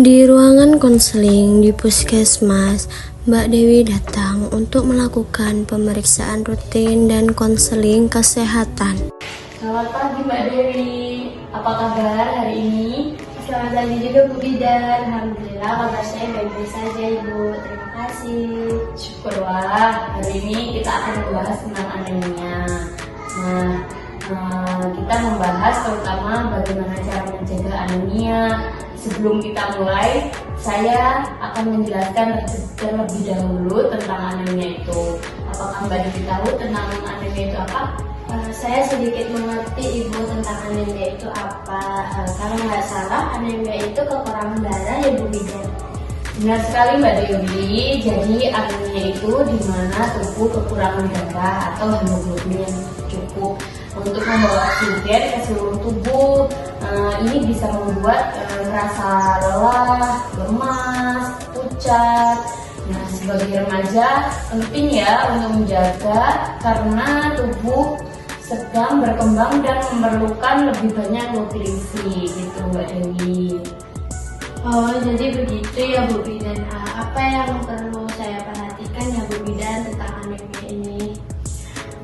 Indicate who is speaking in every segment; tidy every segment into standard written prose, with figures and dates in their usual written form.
Speaker 1: Di ruangan konseling di puskesmas, Mbak Dewi datang untuk melakukan pemeriksaan rutin dan konseling kesehatan.
Speaker 2: Selamat pagi Mbak Dewi, apa kabar hari ini?
Speaker 3: Selamat pagi juga Bu Bidan. Alhamdulillah kabar saya baik-baik saja Ibu. Terima kasih.
Speaker 2: Syukurlah, hari ini kita akan membahas tentang anemia. Kita membahas terutama bagaimana cara mencegah anemia. Sebelum kita mulai, saya akan menjelaskan terlebih dahulu tentang anemia itu. Apakah Mbak Dewi tahu tentang anemia itu apa?
Speaker 3: Saya sedikit mengerti Ibu tentang anemia itu apa. Kalau nggak salah, anemia itu kekurangan darah ya Bu Bidan.
Speaker 2: Benar sekali Mbak Dewi. Jadi anemia itu di mana tubuh kekurangan darah atau hemoglobin yang cukup untuk membawa oksigen ke seluruh tubuh. Ini bisa membuat merasa lelah, lemas, pucat. Nah, sebagai remaja penting ya untuk menjaga karena tubuh sedang berkembang dan memerlukan lebih banyak nutrisi gitu Mbak Dewi.
Speaker 3: Oh, jadi begitu ya Bu Bidan. Apa yang perlu saya perhatikan ya Bu Bidan tentang anemia ini?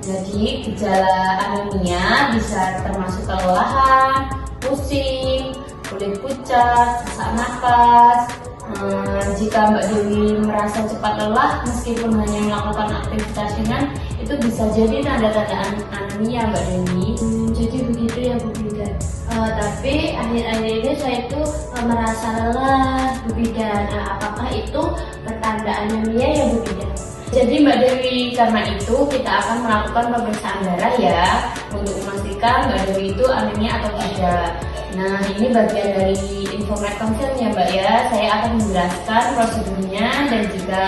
Speaker 2: Jadi gejala anemia bisa termasuk kelelahan, pusing, kulit pucat, sesak napas. Jika Mbak Dewi merasa cepat lelah meskipun hanya melakukan aktivitas ringan, itu bisa jadi tanda-tanda anemia Mbak Dewi.
Speaker 3: Jadi begitu ya Bu Bidan. Tapi akhir-akhir ini saya itu merasa lelah Bu Bidan. Apakah itu pertanda anemia ya Bu Bidan?
Speaker 2: Jadi Mbak Dewi, karena itu kita akan melakukan pemeriksaan darah ya untuk memastikan Mbak Dewi itu anemia atau tidak. Nah, ini bagian dari Infomed Konselnya Mbak ya. Saya akan menjelaskan prosedurnya dan jika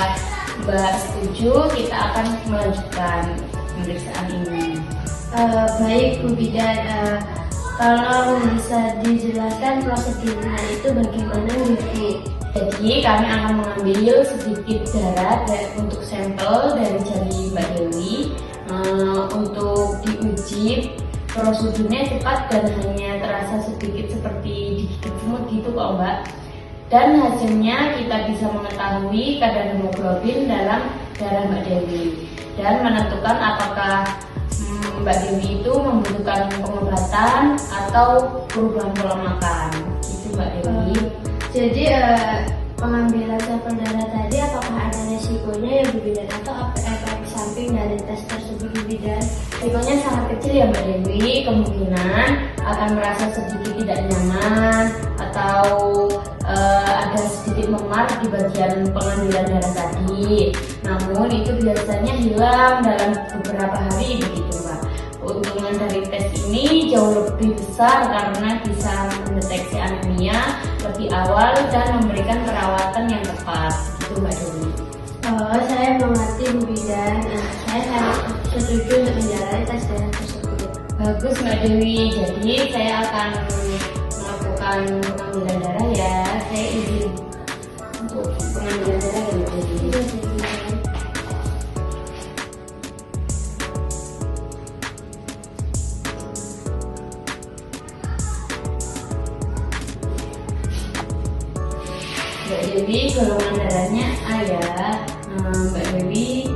Speaker 2: Mbak setuju kita akan melanjutkan pemeriksaan ini.
Speaker 3: Baik Bu Bidan, kalau bisa dijelaskan prosedurnya itu bagaimana Bu?
Speaker 2: Jadi kami akan mengambil sedikit darah untuk sampel dari jari Mbak Dewi untuk diuji. Prosedurnya cepat dan hanya terasa sedikit seperti digigit semut gitu kok Mbak. Dan hasilnya kita bisa mengetahui kadar hemoglobin dalam darah Mbak Dewi dan menentukan apakah Mbak Dewi itu membutuhkan pengobatan atau perubahan pola makan gitu Mbak Dewi.
Speaker 3: Jadi pengambilan sampel darah tadi apakah ada resikonya ya Bu Bidan atau apa efek samping dari tes tersebut Bu Bidan?
Speaker 2: Risikonya sangat kecil ya Mbak Dewi, kemungkinan akan merasa sedikit tidak nyaman atau ada sedikit memar di bagian pengambilan darah tadi. Namun itu biasanya hilang dalam beberapa hari begitu Mbak. Keuntungan dari tes ini jauh lebih besar karena bisa mendeteksi anemia lebih awal dan memberikan perawatan yang tepat gitu Mbak Dewi.
Speaker 3: Oh, saya mengerti Bu Bidan. Saya sangat setuju untuk menjalani tes darah tersebut.
Speaker 2: Bagus Mbak Dewi, jadi saya akan melakukan pengambilan darah ya. Saya izin untuk pengambilan darah ya Mbak Dewi. Mbak Dewi, golongan darahnya A ya. Mbak Dewi